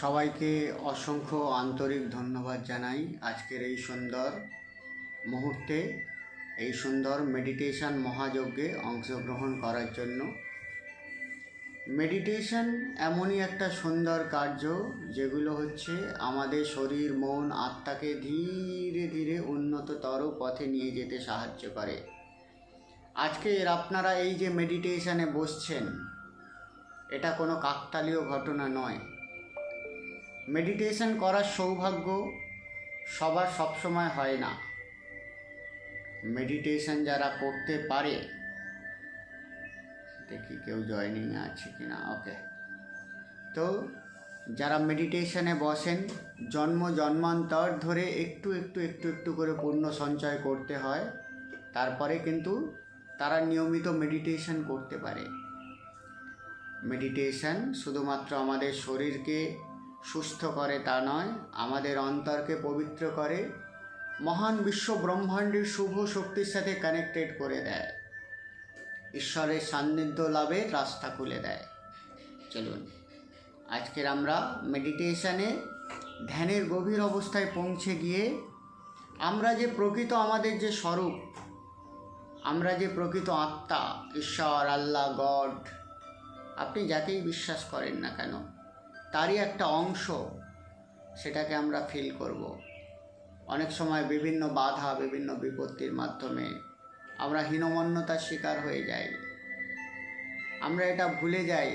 সবাইকে অসংখ্য আন্তরিক ধন্যবাদ জানাই আজকের এই সুন্দর মুহূর্তে, এই সুন্দর মেডিটেশন মহাযজ্ঞে অংশগ্রহণ করার জন্য। মেডিটেশন এমনই একটা সুন্দর কার্য যেগুলো হচ্ছে আমাদের শরীর, মন, আত্মাকে ধীরে ধীরে উন্নততর পথে নিয়ে যেতে সাহায্য করে। আজকের আপনারা এই যে মেডিটেশনে বসছেন, এটা কোনো কাকতালীয় ঘটনা নয়। মেডিটেশন করার সৌভাগ্য সবার সবসময় হয় না। মেডিটেশন যারা করতে পারে, দেখি কেউ জয়েনিং আছে কিনা, ওকে, তো যারা মেডিটেশনে বসেন, জন্মান্তর ধরে একটু একটু একটু একটু করে পুণ্য সঞ্চয় করতে হয়, তারপরে কিন্তু তারা নিয়মিত মেডিটেশন করতে পারে। মেডিটেশন শুধুমাত্র আমাদের শরীরকে সুস্থ করে তা নয়, আমাদের অন্তরকে পবিত্র করে, মহান বিশ্ব ব্রহ্মাণ্ডের শুভ শক্তির সাথে কানেক্টেড করে দেয়, ঈশ্বরের সান্নিধ্য লাভের রাস্তা খুলে দেয়। চলুন আজকের আমরা মেডিটেশনে ধ্যানের গভীর অবস্থায় পৌঁছে গিয়ে আমরা যে প্রকৃত আমাদের যে স্বরূপ, আমরা যে প্রকৃত আত্মা, ঈশ্বর, আল্লাহ, গড, আপনি যাকেই বিশ্বাস করেন না কেন, তারই একটা অংশ, সেটাকে আমরা ফিল করব। অনেক সময় বিভিন্ন বাধা, বিভিন্ন বিপত্তির মাধ্যমে আমরা হীনমন্যতার শিকার হয়ে যাই। আমরা এটা ভুলে যাই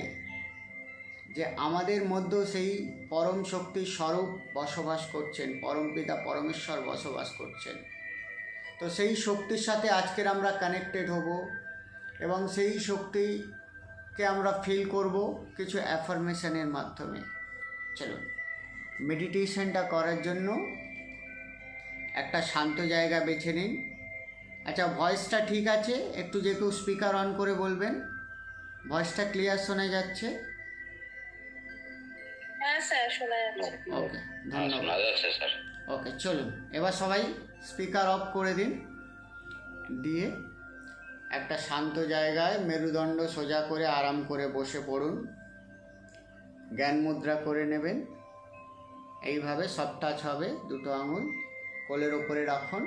যে আমাদের মধ্যেও সেই পরম শক্তির স্বরূপ বসবাস করছেন, পরমপিতা পরমেশ্বর বসবাস করছেন। তো সেই শক্তির সাথে আজকের আমরা কানেক্টেড হব এবং সেই শক্তিকে আমরা ফিল করব কিছু অ্যাফার্মেশনের মাধ্যমে। চলুন মেডিটেশনটা করার জন্য একটা শান্ত জায়গা বেছে নিন। আচ্ছা, ভয়েসটা ঠিক আছে? একটু যে কেউ স্পিকার অন করে বলবেন, ভয়েসটা ক্লিয়ার শোনা যাচ্ছে? হ্যাঁ স্যার, শোনা যাচ্ছে। ওকে, ধন্যবাদ। ওকে, চলুন এবার সবাই স্পিকার অফ করে দিন, দিয়ে একটা শান্ত জায়গায় মেরুদণ্ড সোজা করে আরাম করে বসে পড়ুন। জ্ঞান মুদ্রা করে নেবেন, এইভাবে সফট টাচ হবে, দুটো আঙুল কোলের ওপরে রাখুন।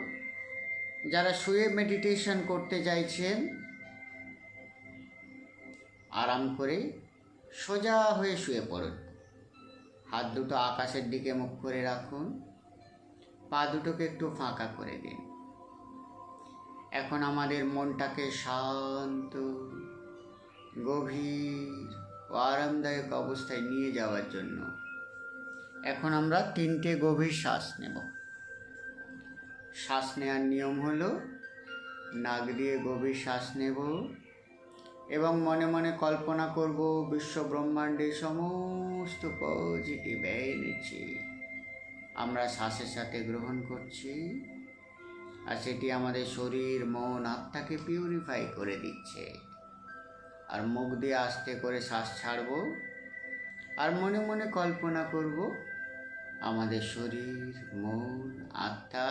যারা শুয়ে মেডিটেশন করতে চাইছেন, আরাম করে সোজা হয়ে শুয়ে পড়ুন। হাত দুটো আকাশের দিকে মুখ করে রাখুন, পা দুটোকে একটু ফাঁকা করে দিন। এখন আমাদের মনটাকে শান্ত, গভীর ও আরামদায়ক অবস্থায় নিয়ে যাওয়ার জন্য এখন আমরা 3টে গভীর শ্বাস নেব। শ্বাস নেওয়ার নিয়ম হলো, নাক দিয়ে গভীর শ্বাস নেব এবং মনে মনে কল্পনা করব বিশ্ব ব্রহ্মাণ্ডের সমস্ত পজিটিভ এনার্জি আমরা শ্বাসের সাথে গ্রহণ করছি, আর সেটি আমাদের শরীর, মন, আত্মাকে পিউরিফাই করে দিচ্ছে। আর মুখ দিয়ে আস্তে করে শ্বাস ছাড়ব আর মনে মনে কল্পনা করব আমাদের শরীর, মন, আত্মা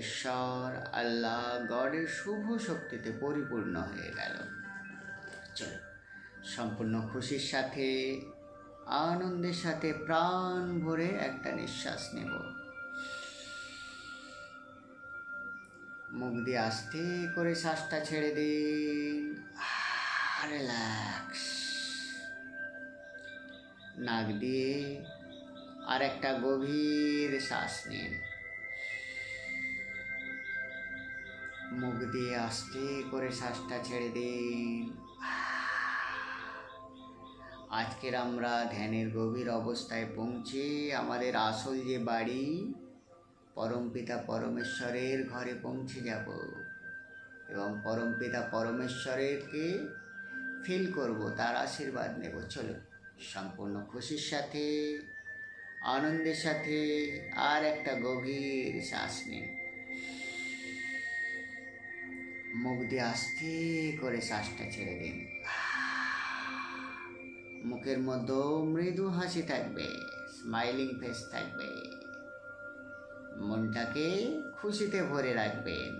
ঈশ্বর, আল্লাহ, গডের শুভ শক্তিতে পরিপূর্ণ হয়ে গেল। চলো সম্পূর্ণ খুশির সাথে, আনন্দের সাথে প্রাণ ভরে একটা নিঃশ্বাস নেব। মুখ দিয়ে আস্তে করে শ্বাসটা ছেড়ে দিন, রিল্যাক্স। নাক দিয়ে আর একটা গভীর শ্বাস নিন, মুখ দিয়ে আস্তে করে শ্বাসটা ছেড়ে দিন। আজকের আমরা ধ্যানের গভীর অবস্থায় পৌঁছে আমাদের আসল যে বাড়ি, পরমপিতা পরমেশ্বরের ঘরে পৌঁছে যাব এবং পরমপিতা পরমেশ্বরকে ফিল করব, তার আশীর্বাদ নেব। চলো সম্পূর্ণ খুশির সাথে, আনন্দের সাথে আর একটা গভীর শ্বাস নিন। মুখ দিয়ে আস্তে করে শ্বাসটা ছেড়ে দিন। মুখের মধ্যে মৃদু হাসি থাকবে, স্মাইলিং ফেস থাকবে, মনটাকে খুশিতে ভরে রাখবেন।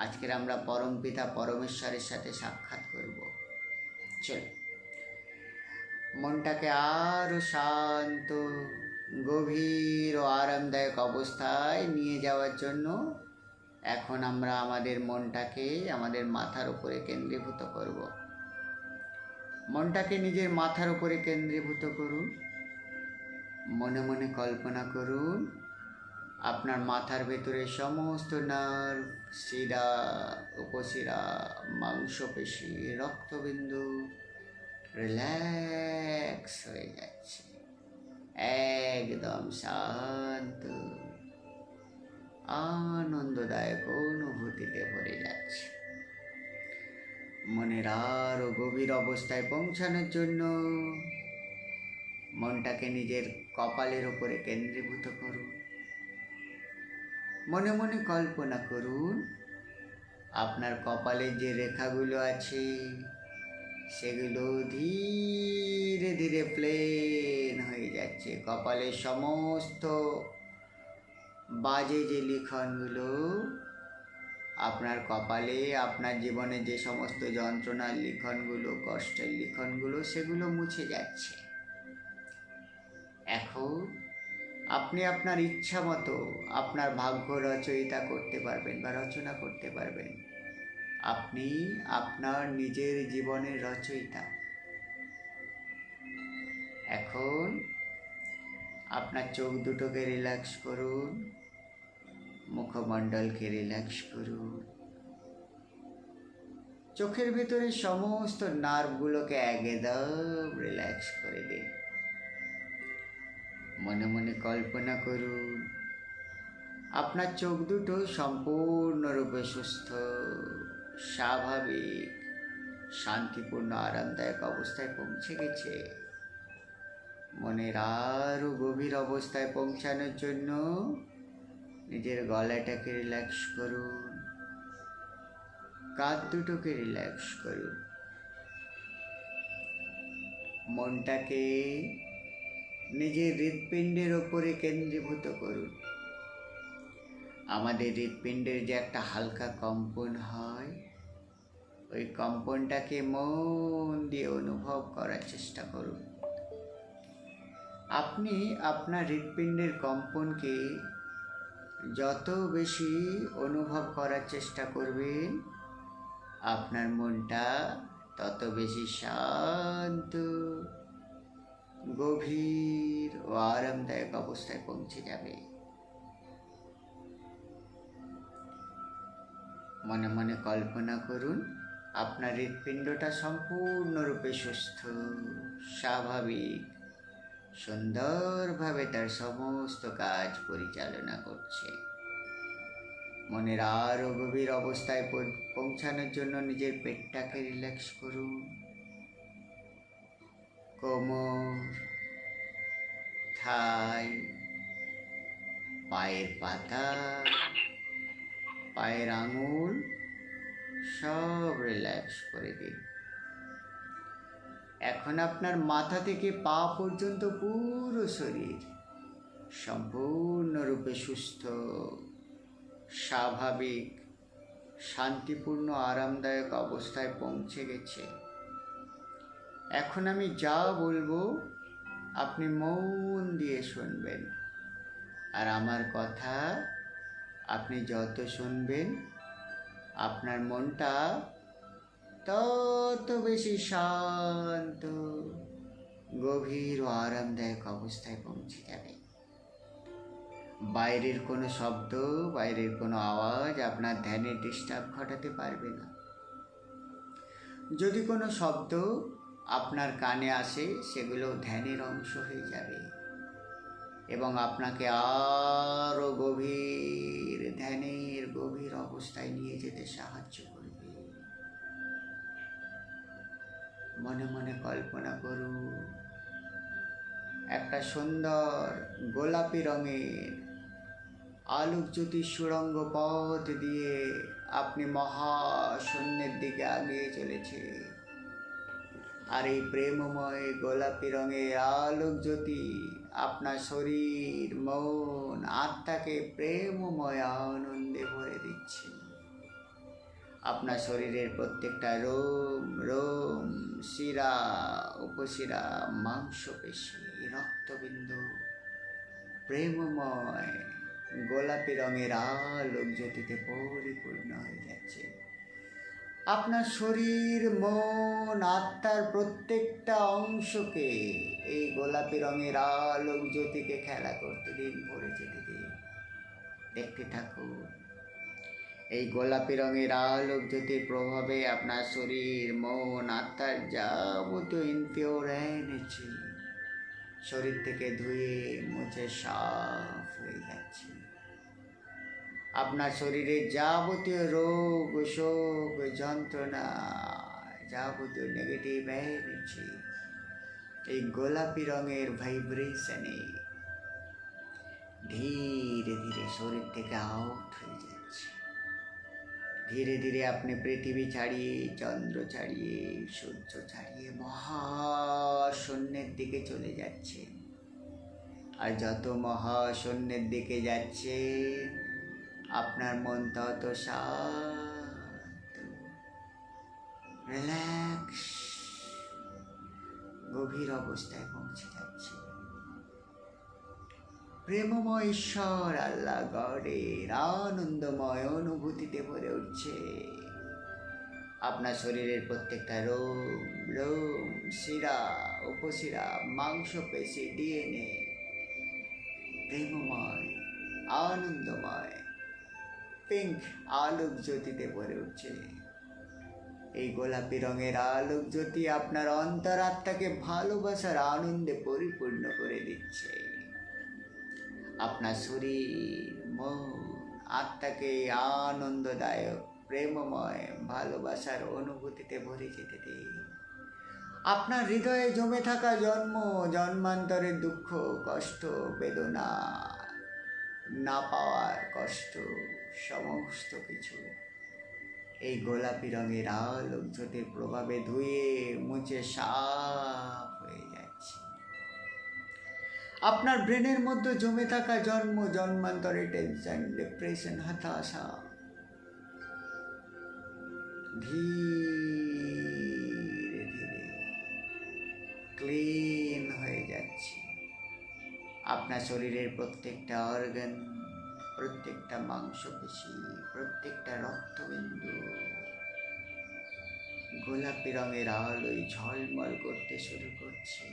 আজকের আমরা পরমপিতা পরমেশ্বরের সাথে সাক্ষাৎ করব। চল মনটাকে আরো শান্ত, গভীর ও আরামদায়ক অবস্থায় নিয়ে যাওয়ার জন্য এখন আমরা আমাদের মনটাকে আমাদের মাথার উপরে কেন্দ্রীভূত করব। মনটাকে নিজের মাথার উপরে কেন্দ্রীভূত করুন। মনে মনে কল্পনা করুন আপনার মাথার ভেতরে সমস্ত নার্ভ, শিরা, উপশিরা, মাংসপেশি, রক্তবিন্দু রিল্যাক্স হয়ে যাচ্ছে, একদম শান্ত, আনন্দদায়ক অনুভূতিতে ভরে যাচ্ছে। মনের আরো গভীর অবস্থায় পৌঁছানোর জন্য মনটাকে নিজের কপালের উপরে কেন্দ্রীভূত করুন। মনে মনে কল্পনা করুন আপনার কপালের যে রেখাগুলো আছে সেগুলো ধীরে ধীরে প্লেন হয়ে যাচ্ছে। কপালের সমস্ত বাজে যে লিখনগুলো আপনার কপালে, আপনার জীবনে যে সমস্ত যন্ত্রণার লিখনগুলো, কষ্টের লিখনগুলো, সেগুলো মুছে যাচ্ছে। এখন আপনি আপনার ইচ্ছা মতো আপনার ভাগ্য রচয়িতা করতে পারবেন বা রচনা করতে পারবেন। আপনি আপনার নিজের জীবনের রচয়িতা। এখন আপনার চোখ দুটোকে রিল্যাক্স করুন, মুখমণ্ডলকে রিল্যাক্স করুন, চোখের ভিতরে সমস্ত নার্ভগুলোকে একদম রিল্যাক্স করে দিন। মনে মনে কল্পনা করুন আপনার চোখ দুটো সম্পূর্ণরূপে সুস্থ, স্বাভাবিক, শান্তিপূর্ণ, আরামদায়ক অবস্থায় পৌঁছে গেছে। মনের আরো গভীর অবস্থায় পৌঁছানোর জন্য নিজের গলাটাকে রিল্যাক্স করুন, কাঁধ দুটোকে রিল্যাক্স করুন। মনটাকে নিজের হৃৎপিণ্ডের ওপরে কেন্দ্রীভূত করুন। আমাদের হৃৎপিণ্ডের যে একটা হালকা কম্পন হয়, ওই কম্পনটাকে মন দিয়ে অনুভব করার চেষ্টা করুন। আপনি আপনার হৃৎপিণ্ডের কম্পনকে যত বেশি অনুভব করার চেষ্টা করবেন, আপনার মনটা তত বেশি শান্ত, গভীর ও আরামদায়ক অবস্থায় পৌঁছে যাবে। মনে মনে কল্পনা করুন আপনার হৃৎপিণ্ডটা সম্পূর্ণরূপে সুস্থ, স্বাভাবিক, সুন্দরভাবে তার সমস্ত কাজ পরিচালনা করছে। মনের আরো গভীর অবস্থায় পৌঁছানোর জন্য নিজের পেটটাকে রিল্যাক্স করুন। কোমর, থাই, পায়ের পাতা, পায়ের আঙুল সব রিল্যাক্স করে দিন। এখন আপনার মাথা থেকে পা পর্যন্ত পুরো শরীর সম্পূর্ণরূপে সুস্থ, স্বাভাবিক, শান্তিপূর্ণ, আরামদায়ক অবস্থায় পৌঁছে গেছে। এখন আমি যা বলবো আপনি মন দিয়ে শুনবেন, আর আমার কথা আপনি যত শুনবেন আপনার মনটা তত বেশি শান্ত, গভীর ও আরামদায়ক অবস্থায় পৌঁছে যাবে। বাইরের কোনো শব্দ, বাইরের কোনো আওয়াজ আপনার ধ্যানে ডিস্টার্ব ঘটাতে পারবে না। যদি কোনো শব্দ আপনার কানে আসে, সেগুলো ধ্যানের অংশ হয়ে যাবে এবং আপনাকে আরো গভীর ধ্যানের গভীর অবস্থায় নিয়ে যেতে সাহায্য করবে। মনে মনে কল্পনা করুন একটা সুন্দর গোলাপি রঙের আলোকজ্যোতির সুড়ঙ্গ পথ দিয়ে আপনি মহাশূন্যের দিকে এগিয়ে চলেছে। আর এই প্রেমময় গোলাপি রঙের আলোকজ্যোতি আপনার শরীর, মন, আত্মাকে প্রেমময় আনন্দে ভরে দিচ্ছে। আপনার শরীরের প্রত্যেকটা রোম রোম, শিরা, উপশিরা, মাংসপেশি, রক্তবিন্দু প্রেমময় গোলাপি রঙের আলোক জ্যোতিতে পরিপূর্ণ হয়ে যাচ্ছে। আপনার শরীর, মন, আত্মার প্রত্যেকটা অংশকে এই গোলাপি রঙের আলোক জ্যোতিকে খেলা করতে দিন, ভরে যেতে দিন। দেখতে থাকুন এই গোলাপি রঙের আলোক জ্যোতির প্রভাবে আপনার শরীর, মন, আত্মার যাবতীয় ইনপিওর এনার্জি শরীর থেকে ধুয়ে মুছে সাফ হয়ে যাচ্ছে। আপনার শরীরের যাবতীয় রোগ, শোক, যন্ত্রণা, যাবতীয় নেগেটিভ এনার্জি এই গোলাপি রঙের ভাইব্রেশনে ধীরে ধীরে শরীর থেকে আউট হয়ে যাচ্ছে। ধীরে ধীরে আপনি পৃথিবী ছাড়িয়ে, চন্দ্র ছাড়িয়ে, সূর্য ছাড়িয়ে মহাশূন্যের দিকে চলে যাচ্ছে। আর যত মহাশূন্যের দিকে যাচ্ছে আপনার মন তত শান্ত, রিল্যাক্স, গভীর অবস্থায় পৌঁছে যাচ্ছে। প্রেমময় ঈশ্বর আল্লাহ গডের আনন্দময় অনুভূতিতে ভরে উঠছে। আপনার শরীরের প্রত্যেকটা রোম রোম, শিরা, উপশিরা, মাংসপেশি, ডিএনএ প্রেমময় আনন্দময় পিঙ্ক আলোক জ্যোতিতে ভরে উঠছে। এই গোলাপি রঙের আলোক জ্যোতি আপনার অন্তরাত্মাকে ভালোবাসার আনন্দে পরিপূর্ণ করে দিচ্ছে। আপনার শরীর, মন, আত্মাকে আনন্দদায়ক, প্রেমময়, ভালোবাসার অনুভূতিতে ভরে যেতে দিন। আপনার হৃদয়ে জমে থাকা জন্ম জন্মান্তরের দুঃখ, কষ্ট, বেদনা, না পাওয়ার কষ্ট, সমস্ত কিছু এই গোলাপি রঙের আলোক জ্যোতির প্রভাবে ধুয়ে মুছে সাফ হয়ে যাচ্ছে। আপনার ব্রেনের মধ্যে জমে থাকা জন্ম জন্মান্তরের টেনশন, ডিপ্রেশন, হতাশা ধীরে ধীরে ক্লিন হয়ে যাচ্ছে। আপনার শরীরের প্রত্যেকটা অর্গান, প্রত্যেকটা মাংসপেশি, প্রত্যেকটা রক্তবিন্দু গোলাপি রঙের আলোয় ঝলমল করতে শুরু করছে।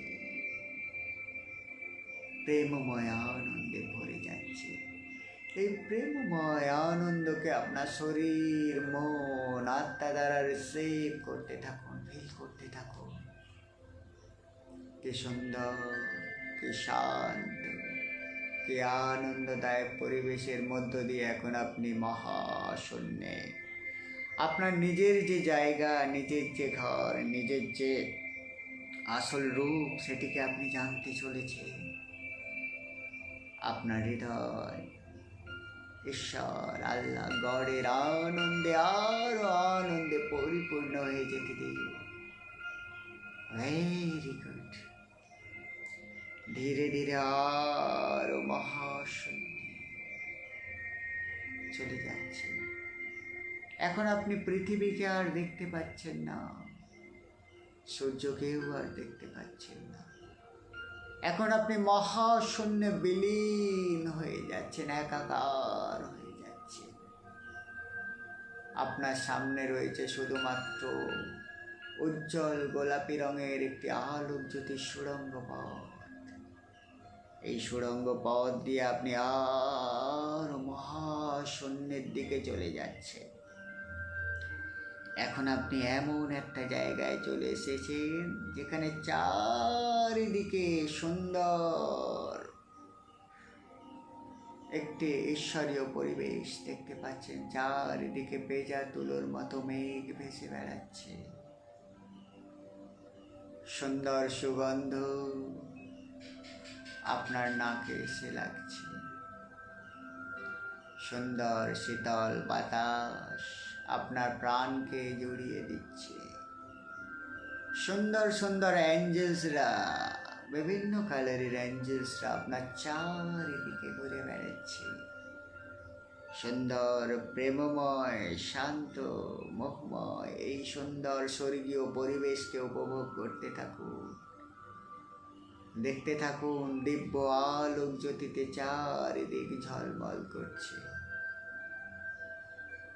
প্রেমময় আনন্দে ভরে যাচ্ছে। এই প্রেমময় আনন্দকে আপনার শরীর, মন, আত্মা দ্বারা রিসিভ করতে থাকুন, ফিল করতে থাকুন। কি সুন্দর, কি শান্ত, কি আনন্দদায়ক পরিবেশের মধ্য দিয়ে এখন আপনি মহাশূন্যে আপনার নিজের যে জায়গা, নিজের যে ঘর, নিজের যে আসল রূপ সেটিকে আপনি জানতে চলেছেন। আপনার হৃদয় ঈশ্বর আল্লাহ গডের আনন্দে আরো আনন্দে পরিপূর্ণ হয়ে যেতে দিন। Very good. ধীরে ধীরে আরো মহাশূন্যে চলে যাচ্ছে। এখন আপনি পৃথিবীকে আর দেখতে পাচ্ছেন না, সূর্যকেও আর দেখতে পাচ্ছেন না। এখন আপনি মহাশূন্যে বিলীন হয়ে যাচ্ছেন, একাকার হয়ে যাচ্ছেন। আপনার সামনে রয়েছে শুধুমাত্র উজ্জ্বল গোলাপি রঙের একটি আলোক জ্যোতির সুড়ঙ্গ পথ। এই সুড়ঙ্গ পথ দিয়ে আপনি আর মহাশূন্যের দিকে চলে যাচ্ছেন। এখন আপনি এমন একটা জায়গায় চলে এসেছেন যেখানে চারিদিকে সুন্দর একটি ঈশ্বরীয় পরিবেশ দেখতে পাচ্ছেন। চারিদিকে পেঁজা তুলোর মতো মেঘ ভেসে বেড়াচ্ছে। সুন্দর সুগন্ধ আপনার নাকে এসে লাগছে। সুন্দর শীতল বাতাস আপনার প্রাণকে জড়িয়ে দিচ্ছে। সুন্দর সুন্দর অ্যাঞ্জেলসরা, বিভিন্ন কালারের অ্যাঞ্জেলসরা আপনার চারিদিকে ঘুরে বেড়াচ্ছে। সুন্দর প্রেমময় শান্ত মোহময় এই সুন্দর স্বর্গীয় পরিবেশকে উপভোগ করতে থাকুন। দেখতে থাকুন দিব্য আলোক জ্যোতিতে চারিদিক ঝলমল করছে।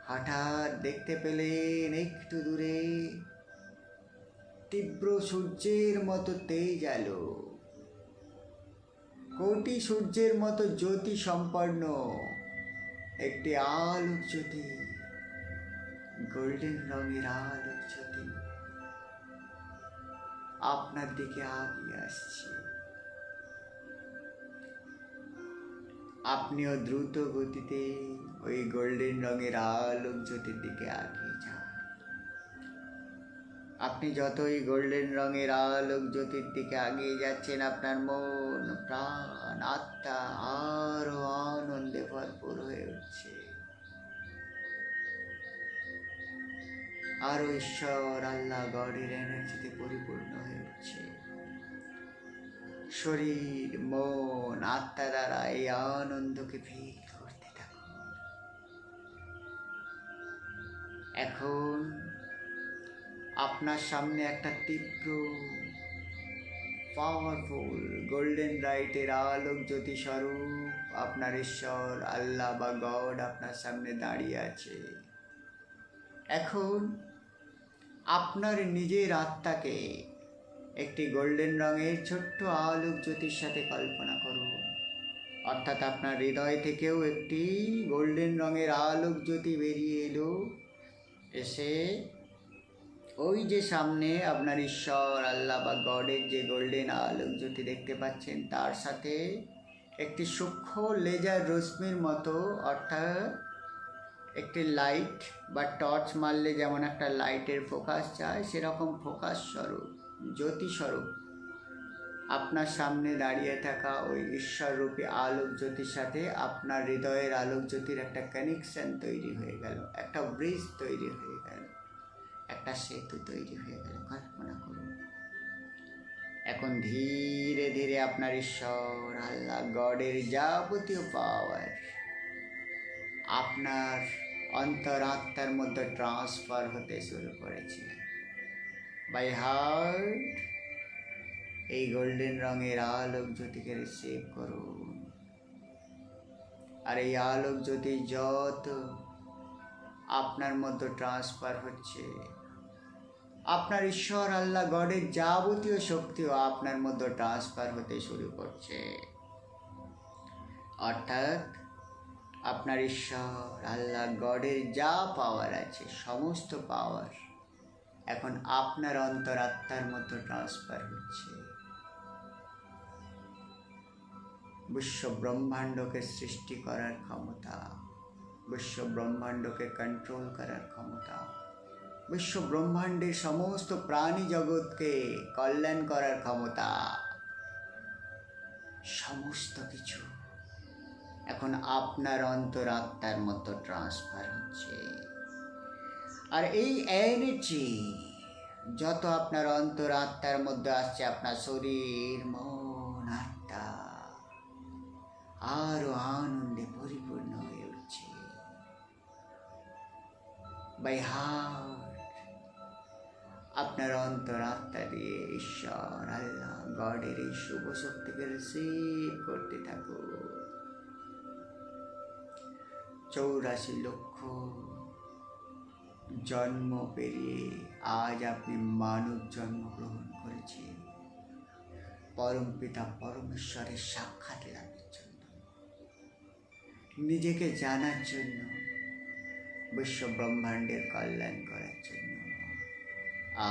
হঠাৎ দেখতে পেলেন একটু দূরে তীব্র সূর্যের মতো তেজ আলো, কোটি সূর্যের মতো জ্যোতি সম্পন্ন একটি আলোক জ্যোতি, গোল্ডেন রঙের আলোক জ্যোতি আপনার দিকে আগিয়ে আসছে। আপনিও দ্রুত গতিতে ওই গোল্ডেন রঙের আলোক জ্যোতির দিকে আগিয়ে যান। আপনি যতই গোল্ডেন রঙের আলোক জ্যোতির দিকে আগিয়ে যাচ্ছেন, আপনার মন প্রাণ আত্মা আরো আনন্দে ভরপুর হয়ে উঠছে। আরো ঈশ্বর আল্লাহ গডের এনার্জিতে পরিপূর্ণ হয়ে উঠছে। শরীর মন আত্মা দ্বারা এই আনন্দকে ফিল করতে থাকুন। এখন আপনার সামনে একটা তীব্র পাওয়ারফুল গোল্ডেন লাইটের আলোক জ্যোতি স্বরূপ আপনার ঈশ্বর আল্লাহ বা গড আপনার সামনে দাঁড়িয়ে আছে। এখন আপনার নিজের আত্মাকে একটি গোল্ডেন রঙের ছোট্ট আলোক জ্যোতির সাথে কল্পনা করুন। অর্থাৎ আপনার হৃদয় থেকেও একটি গোল্ডেন রঙের আলোক জ্যোতি বেরিয়ে এলো, এসে ওই যে সামনে আপনার ঈশ্বর আল্লাহ বা গডের যে গোল্ডেন আলোক জ্যোতি দেখতে পাচ্ছেন, তার সাথে একটি সূক্ষ্ম লেজার রশ্মির মতো, অর্থাৎ একটি লাইট বা টর্চ মারলে যেমন একটা লাইটের ফোকাস চায়, সেরকম ফোকাস স্বরূপ জ্যোতি স্বরূপ আপনার সামনে দাঁড়িয়ে থাকা ওই ঈশ্বররূপী আলোক জ্যোতির সাথে আপনার হৃদয়ের আলোক জ্যোতির একটা কানেকশন তৈরি হয়ে গেল, একটা ব্রিজ তৈরি হয়ে গেল, একটা সেতু তৈরি হয়ে গেল। কল্পনা করুন। এখন ধীরে ধীরে আপনার ঈশ্বর আল্লাহ গডের যাবতীয় পাওয়ার আপনার অন্তরাত্মার মধ্যে ট্রান্সফার হতে শুরু করেছে। বাই হার্ট এই গোল্ডেন রঙের আলোক জ্যোতিকে রিসিভ করুন। আর এই আলোক জ্যোতি যত আপনার মধ্যে ট্রান্সফার হচ্ছে, আপনার ঈশ্বর আল্লাহ গডের যাবতীয় শক্তিও আপনার মধ্যে ট্রান্সফার হতে শুরু করছে। অর্থাৎ আপনার ঈশ্বর আল্লাহ গডের যা পাওয়ার আছে, সমস্ত পাওয়ার এখন আপনার অন্তরাত্মার মধ্যে ট্রান্সফার হচ্ছে। বিশ্ব ব্রহ্মাণ্ডকে সৃষ্টি করার ক্ষমতা, বিশ্ব ব্রহ্মাণ্ডকে কন্ট্রোল করার ক্ষমতা, বিশ্ব ব্রহ্মাণ্ডের সমস্ত প্রাণী জগৎকে কল্যাণ করার ক্ষমতা, সমস্ত কিছু এখন আপনার অন্তরাত্মার মধ্যে ট্রান্সফার হচ্ছে। আর এই এনার্জি যত আপনার অন্তরাত্মার মধ্যে আসছে, আপনার শরীর মন আত্মা আরো আনন্দে পরিপূর্ণ হয়ে উঠছে। বাই হার্ট আপনার অন্তরাত্মা দিয়ে ঈশ্বর আল্লাহ গডের এই শুভ শক্তিকে রিসিভ করতে থাকো। 84 লক্ষ জন্ম পেরিয়ে আজ আপনি মানব জন্মগ্রহণ করেছেন পরম পিতা পরমেশ্বরের সাক্ষাৎ লাভের জন্য, নিজেকে জানার জন্য, বিশ্ব ব্রহ্মাণ্ডের কল্যাণ করার জন্য।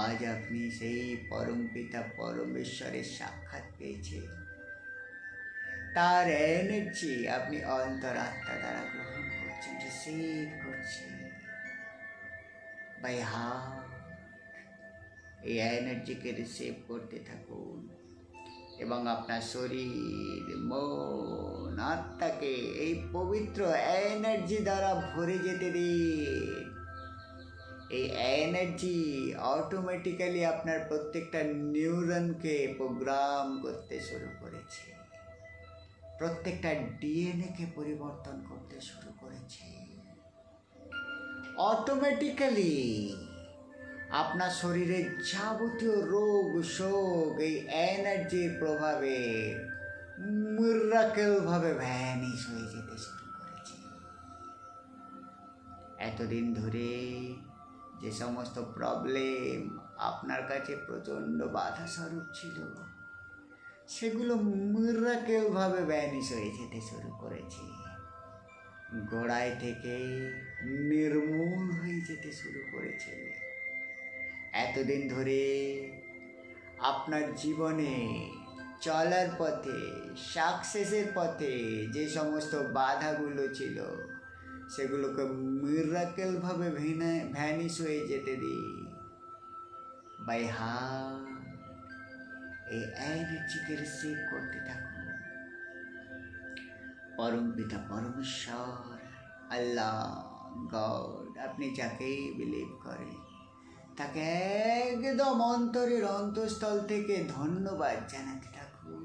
আজ আপনি সেই পরম পিতা পরমেশ্বরের সাক্ষাৎ পেয়েছেন। তার এনার্জি আপনি অন্তরাত্মা দ্বারা গ্রহণ করছেন, রিসিভ করছেন। বাই হার্ট এই এনার্জিকে রিসিভ করতে থাকুন এবং আপনার শরীর মন আত্মাকে এই পবিত্র এনার্জি দ্বারা ভরে যেতে দিন। এই এনার্জি অটোমেটিক্যালি আপনার প্রত্যেকটা নিউরনকে প্রোগ্রাম করতে শুরু করেছে। প্রত্যেকটা ডিএনএকে পরিবর্তন করতে শুরু করেছে। অটোমেটিক্যালি আপনার শরীরের যাবতীয় রোগ শোক এই এনার্জির প্রভাবে মিরাকেলভাবে ভ্যানিশ হয়ে যেতে শুরু করেছে। এতদিন ধরে যে সমস্ত প্রবলেম আপনার কাছে প্রচণ্ড বাধা স্বরূপ ছিল, সেগুলো মিরাকেলভাবে ভ্যানিশ হয়ে যেতে শুরু করেছে। গোড়ায় থেকে নির্মূল হয়ে যেতে শুরু করেছে। এতদিন ধরে আপনার জীবনে চলার পথে, সাকসেসের পথে যে সমস্ত বাধাগুলো ছিল, সেগুলোকে মিরাকেলভাবে ভ্যানিশ হয়ে যেতে দিই। বাই হার্ট এই এনার্জিকে রিসিভ করতে থাকুন। পরম পিতা পরমেশ্বর, আল্লাহ, গড, আপনি যাকেই বিলিভ করেন তাকে একদম অন্তরের অন্তঃস্থল থেকে ধন্যবাদ জানাতে থাকুন।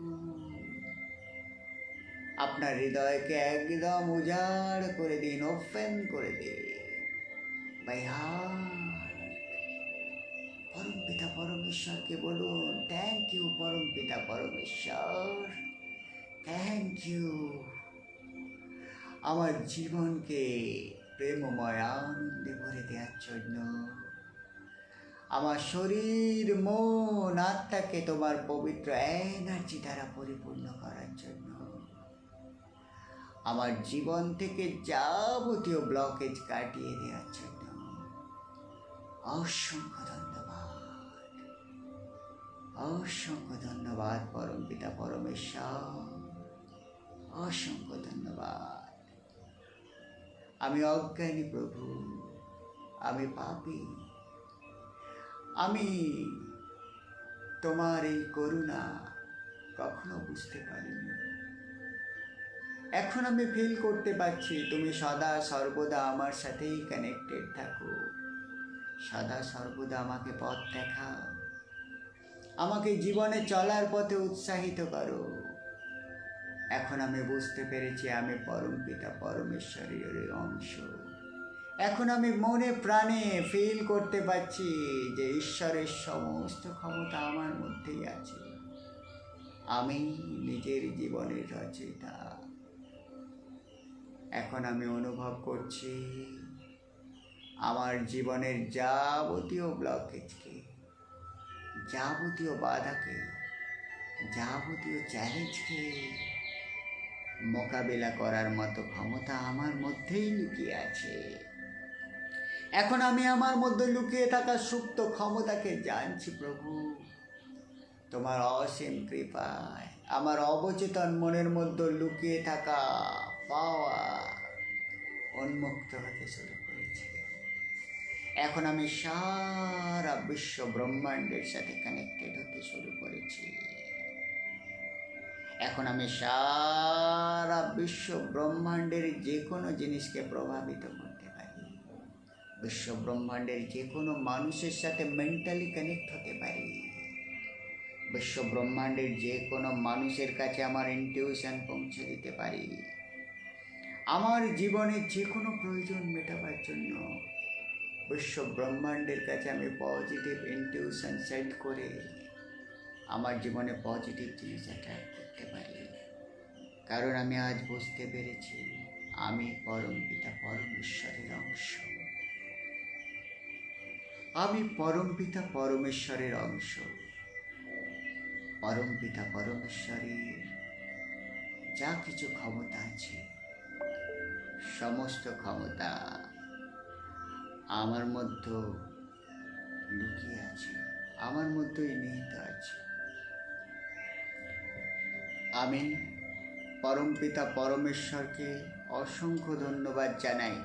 আপনার হৃদয়কে একদম উজাড় করে দিন, ওপেন করে দিন। বাই হার্ট পরম পিতা পরমেশ্বরকে বলুন, থ্যাংক ইউ পরম পিতা পরমেশ্বর, থ্যাংক ইউ আমার জীবনকে প্রেমময় আনন্দে ভরে দেওয়ার জন্য, আমার শরীর মন আত্মাকে তোমার পবিত্র এনার্জি দ্বারা পরিপূর্ণ করার জন্য, আমার জীবন থেকে যাবতীয় ব্লকেজ কাটিয়ে দেওয়ার জন্য অসংখ্য ধন্যবাদ, অসংখ্য ধন্যবাদ পরম পিতা পরমেশ্বর, অসংখ্য ধন্যবাদ। আমি অজ্ঞানী প্রভু, আমি পাপী, আমি তোমার এই করুণা কখনো বুঝতে পারিনি। এখন আমি ফিল করতে পারছি তুমি সদা সর্বদা আমার সাথেই কানেক্টেড থাকো, সদা সর্বদা আমাকে পথ দেখাও, আমাকে জীবনে চলার পথে উৎসাহিত করো। এখন আমি বুঝতে পেরেছি আমি পরম পিতা পরমেশ্বরের অংশ। এখন আমি মনে প্রাণে ফিল করতে পারছি যে ঈশ্বরের সমস্ত ক্ষমতা আমার মধ্যেই আছে। আমি নিজের জীবনের রচয়িতা। এখন আমি অনুভব করছি আমার জীবনের যাবতীয় ব্লকেজকে, যাবতীয় বাধাকে, যাবতীয় চ্যালেঞ্জকে মোকাবিলা করার মতো ক্ষমতা আমার মধ্যেই লুকিয়ে আছে। এখন আমি আমার মধ্যে লুকিয়ে থাকা সুপ্ত ক্ষমতাকে জানছি প্রভু। তোমার অসীম কৃপায় আমার অবচেতন মনের মধ্যে লুকিয়ে থাকা পাওয়া উন্মুক্ত হতে শুরু করেছে। এখন আমি সারা বিশ্ব ব্রহ্মাণ্ডের সাথে কানেক্টেড হতে শুরু করেছি। এখন আমি সারা বিশ্ব ব্রহ্মাণ্ডের যে কোনো জিনিসকে প্রভাবিত করতে পারি। বিশ্ব ব্রহ্মাণ্ডের যে কোনো মানুষের সাথে মেন্টালি কানেক্ট হতে পারি। বিশ্ব ব্রহ্মাণ্ডের যে কোনো মানুষের কাছে আমার ইনটিউশন পৌঁছে দিতে পারি। আমার জীবনের যে কোনো প্রয়োজন মেটাবার জন্য বিশ্ব ব্রহ্মাণ্ডের কাছে আমি পজিটিভ ইনটিউশন সেট করে আমার জীবনে পজিটিভ জিনিস অ্যাট্রাক্ট করতে পারি। কারণ আমি আজ বুঝতে পেরেছি আমি পরম পিতা পরমেশ্বরের অংশ। আমি পরম পিতা পরমেশ্বরের অংশ। পরম পিতা পরমেশ্বরের যা কিছু ক্ষমতা আছে, সমস্ত ক্ষমতা আমার মধ্যে লুকিয়ে আছে, আমার মধ্যেই নিহিত আছে। আমি পরম পিতা পরমেশ্বরকে অসংখ্য ধন্যবাদ জানাই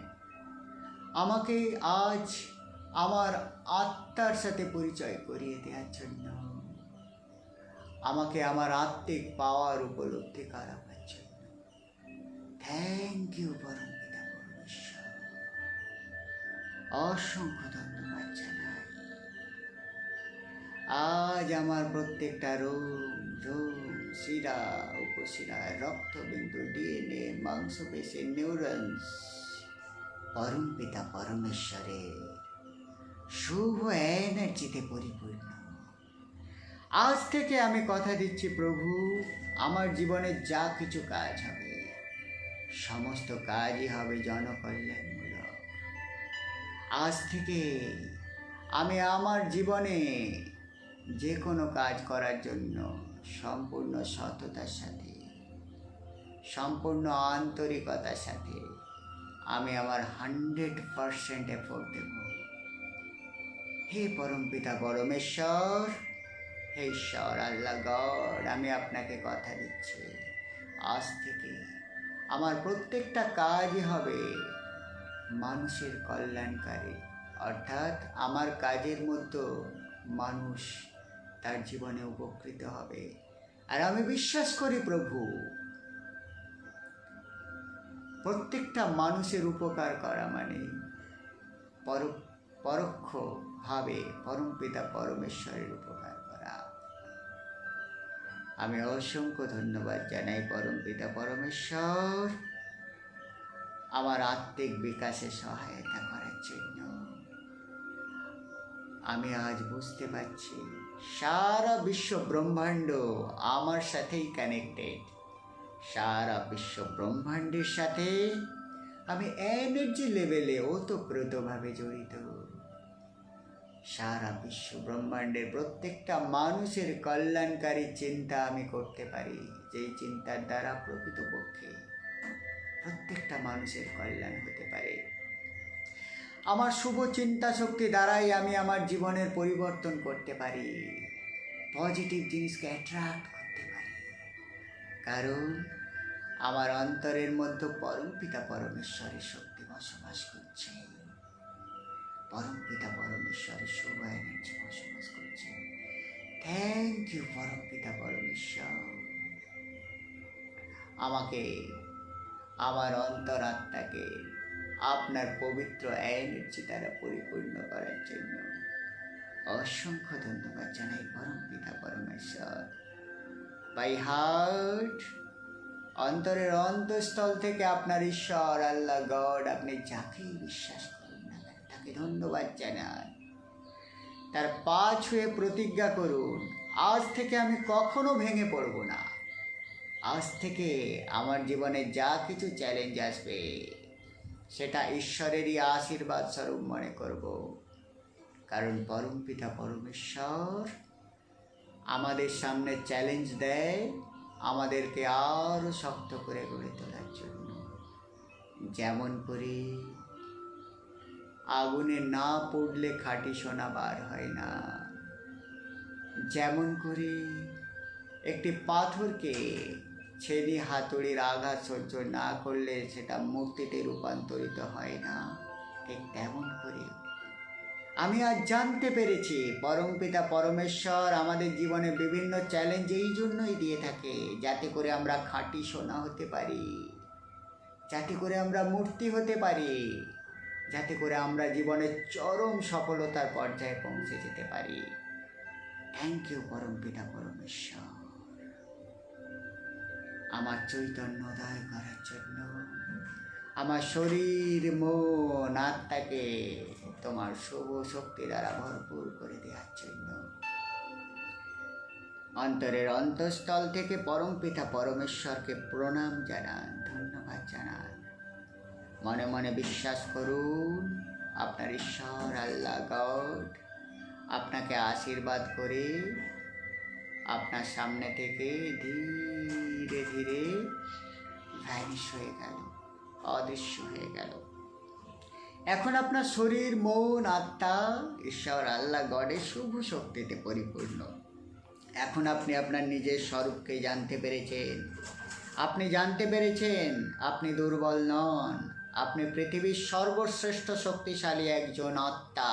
আমাকে আজ আমার আত্মার সাথে পরিচয় করিয়ে দেওয়ার জন্য, আমাকে আমার আত্মিক পাওয়ার উপলব্ধি করাবার জন্য। থ্যাংক ইউ পরম পিতা পরমেশ্বর, অসংখ্য ধন্যবাদ জানাই। আজ আমার প্রত্যেকটা রোম রোম শিরা শিরায়, রক্তবিন্দু, ডিএনএ, মাংসপেশি, নিউরনস পরম পিতা পরমেশ্বরের শুভ এনার্জিতে পরিপূর্ণ। আজ থেকে আমি কথা দিচ্ছি প্রভু, আমার জীবনে যা কিছু কাজ হবে সমস্ত কাজই হবে জনকল্যাণমূলক। আজ থেকে আমি আমার জীবনে যে কোনো কাজ করার জন্য সম্পূর্ণ সততার সাথে, সম্পূর্ণ আন্তরিকতার সাথে আমি আমার 100% এফোর্ট দেব। হে পরমপিতা পরমেশ্বর, হে ঈশ্বর আল্লাহ গড, আমি আপনাকে কথা দিচ্ছি, আজ থেকে আমার প্রত্যেকটা কাজই হবে মানুষের কল্যাণকারী। অর্থাৎ আমার কাজের মধ্যে মানুষ তার জীবনে উপকৃত হবে। আর আমি বিশ্বাস করি প্রভু, প্রত্যেকটা মানুষের উপকার করা মানে পরোক্ষভাবে পরমপিতা পরমেশ্বরের উপকার করা। আমি অসংখ্য ধন্যবাদ জানাই পরমপিতা পরমেশ্বর আমার আত্মিক বিকাশে সহায়তা করার জন্য। আমি আজ বুঝতে পারছি সারা বিশ্ব ব্রহ্মাণ্ড আমার সাথেই কানেক্টেড। সারা বিশ্ব ব্রহ্মাণ্ডের সাথে আমি এনার্জি লেভেলে ওতপ্রোতভাবে জড়িত। সারা বিশ্ব ব্রহ্মাণ্ডের প্রত্যেকটা মানুষের কল্যাণকারী চিন্তা আমি করতে পারি, যেই চিন্তার দ্বারা প্রকৃতপক্ষে প্রত্যেকটা মানুষের কল্যাণ হতে পারে। আমার শুভ চিন্তা শক্তি দ্বারাই আমি আমার জীবনের পরিবর্তন করতে পারি, পজিটিভ জিনিসকে অ্যাট্রাক্ট করতে পারি। কারণ আমার অন্তরের মধ্যে পরমপিতা পরমেশ্বরের শক্তি বসবাস করছে, পরমপিতা পরমেশ্বরের শুভ এনার্জি বসবাস করছে। থ্যাংক ইউ পরমপিতা পরমেশ্বর, আমাকে আমার অন্তরাত্মাকে আপনার পবিত্র এনার্জি দ্বারা পরিপূর্ণ করার জন্য অসংখ্য ধন্যবাদ জানাই পরমপিতা পরমেশ্বর। বাই হার্ট, অন্তরের অন্তঃস্থল থেকে আপনার ঈশ্বর আল্লাহ গড, আপনি যাকেই বিশ্বাস করুন না কেন তাকে ধন্যবাদ জানান। তার পা ছুঁয়ে প্রতিজ্ঞা করুন, আজ থেকে আমি কখনো ভেঙে পড়ব না। আজ থেকে আমার জীবনে যা কিছু চ্যালেঞ্জ আসবে সেটা ঈশ্বরেরই আশীর্বাদ স্বরূপ মনে করব। কারণ পরমপিতা পরমেশ্বর আমাদের সামনে চ্যালেঞ্জ দেয় আমাদেরকে আরও শক্ত করে গড়ে তোলার জন্য। যেমন করে আগুনে না পড়লে খাঁটি সোনা বার হয় না, যেমন করে একটি পাথরকে ছেদি হাতুড়ির আঘাত সহ্য না করলে সেটা মূর্তিতে রূপান্তরিত হয় না, ঠিক তেমন করে আমি আজ জানতে পেরেছি পরমপিতা পরমেশ্বর আমাদের জীবনে বিভিন্ন চ্যালেঞ্জ এই জন্যই দিয়ে থাকে, যাতে করে আমরা খাঁটি সোনা হতে পারি, যাতে করে আমরা মূর্তি হতে পারি, যাতে করে আমরা জীবনের চরম সফলতার পর্যায়ে পৌঁছে যেতে পারি। থ্যাংক ইউ পরমপিতা পরমেশ্বর, আমার চৈতন্যোদয় করার জন্য, আমার শরীর মন আত্মাকে তোমার শুভ শক্তি দ্বারা ভরপুর করে দেওয়ার জন্য। অন্তরের অন্তঃস্থল থেকে পরমপিতা পরমেশ্বরকে প্রণাম জানান, ধন্যবাদ জানান। মনে মনে বিশ্বাস করুন আপনার ঈশ্বর আল্লাহ গড আপনাকে আশীর্বাদ করে আপনার সামনে থেকে ধীরে ধীরে ভ্যানিশ হয়ে গেল, অদৃশ্য হয়ে গেল। এখন আপনার শরীর মন আত্মা ঈশ্বর আল্লাহ গডের শুভ শক্তিতে পরিপূর্ণ। এখন আপনি আপনার নিজের স্বরূপকে জানতে পেরেছেন। আপনি জানতে পেরেছেন আপনি দুর্বল নন, আপনি পৃথিবীর সর্বশ্রেষ্ঠ শক্তিশালী একজন আত্মা।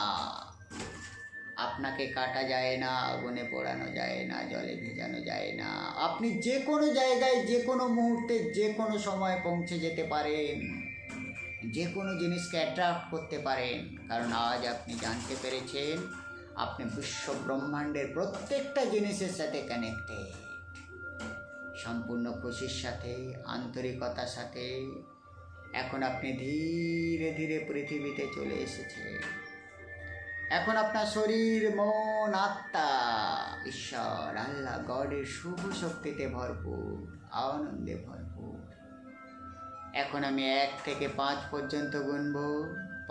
আপনাকে কাটা যায় না, আগুনে পোড়ানো যায় না, জলে ভেজানো যায় না। আপনি যে কোনো জায়গায় যে কোনো মুহূর্তে যে কোনো সময় পৌঁছে যেতে পারেন, যে কোনো জিনিসকে অ্যাট্রাক্ট করতে পারেন। কারণ আজ আপনি জানতে পেরেছেন আপনি বিশ্ব ব্রহ্মাণ্ডের প্রত্যেকটা জিনিসের সাথে কানেক্টেড। সম্পূর্ণ খুশির সাথে, আন্তরিকতার সাথে এখন আপনি ধীরে ধীরে পৃথিবীতে চলে এসেছেন। এখন আপনার শরীর, মন, আত্মা ঈশ্বর, আল্লাহ, গডের শুভ শক্তিতে ভরপুর, আনন্দে ভরপুর। এখন আমি 1 থেকে 5 পর্যন্ত গুনব।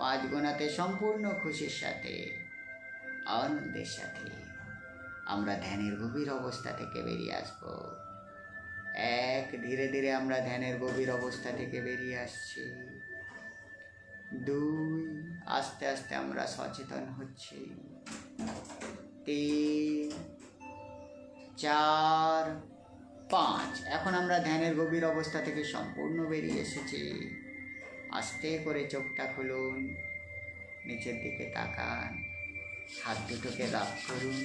5 গোনাতে সম্পূর্ণ খুশির সাথে, আনন্দের সাথে আমরা ধ্যানের গভীর অবস্থা থেকে বেরিয়ে আসব। 1, ধীরে ধীরে আমরা ধ্যানের গভীর অবস্থা থেকে বেরিয়ে আসছি। 2, আস্তে আস্তে আমরা সচেতন হচ্ছি। 3, 4, 5, এখন আমরা ধ্যানের গভীর অবস্থা থেকে সম্পূর্ণ বেরিয়ে এসেছি। আস্তে করে চোখটা খুলুন, নিচের দিকে তাকান, হাত দুটোকে রাব করুন,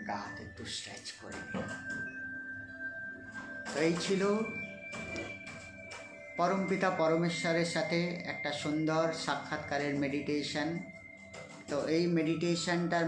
গা হাত একটু স্ট্রেচ করে নিন। তো এই ছিল পরমপিতা পরমেশ্বরের সাথে একটা সুন্দর সাক্ষাৎকারের মেডিটেশন। তো এই মেডিটেশনটার